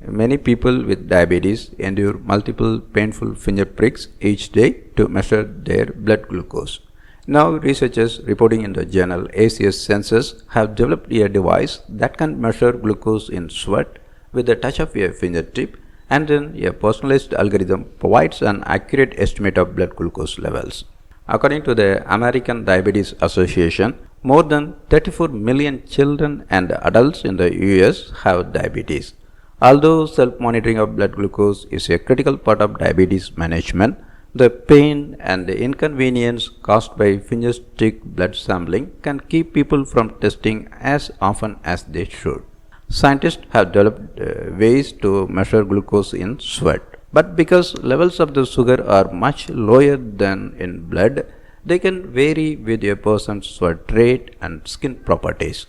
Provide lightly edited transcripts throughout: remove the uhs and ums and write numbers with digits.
many people with diabetes endure multiple painful finger pricks each day to measure their blood glucose. Now, researchers reporting in the journal ACS Sensors have developed a device that can measure glucose in sweat with the touch of a fingertip, and then a personalized algorithm provides an accurate estimate of blood glucose levels. According to the American Diabetes Association, more than 34 million children and adults in the US have diabetes. Although self-monitoring of blood glucose is a critical part of diabetes management, the pain and the inconvenience caused by fingerstick blood sampling can keep people from testing as often as they should. Scientists have developed ways to measure glucose in sweat, but because levels of the sugar are much lower than in blood, they can vary with a person's sweat rate and skin properties.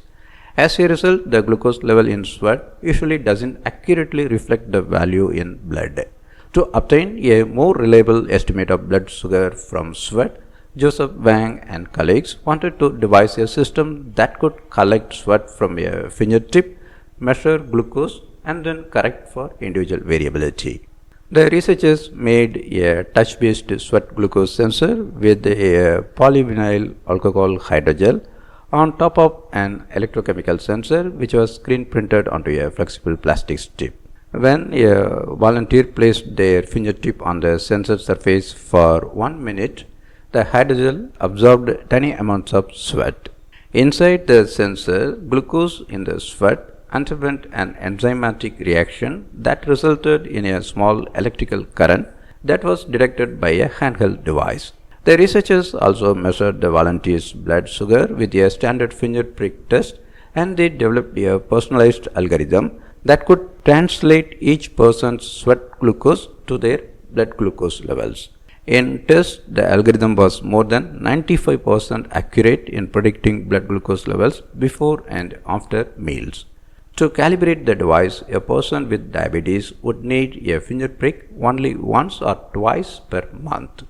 As a result, the glucose level in sweat usually doesn't accurately reflect the value in blood. To obtain a more reliable estimate of blood sugar from sweat, Joseph Wang and colleagues wanted to devise a system that could collect sweat from a fingertip, measure glucose, and then correct for individual variability. The researchers made a touch-based sweat glucose sensor with a polyvinyl alcohol hydrogel on top of an electrochemical sensor which was screen printed onto a flexible plastic strip. When a volunteer placed their fingertip on the sensor surface for 1 minute, the hydrogel absorbed tiny amounts of sweat. Inside the sensor, glucose in the sweat underwent an enzymatic reaction that resulted in a small electrical current that was detected by a handheld device. The researchers also measured the volunteers' blood sugar with a standard finger prick test, and they developed a personalized algorithm that could translate each person's sweat glucose to their blood glucose levels. In tests, the algorithm was more than 95% accurate in predicting blood glucose levels before and after meals. To calibrate the device, a person with diabetes would need a finger prick only once or twice per month.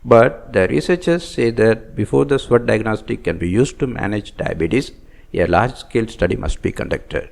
But the researchers say that before the sweat diagnostic can be used to manage diabetes, a large-scale study must be conducted.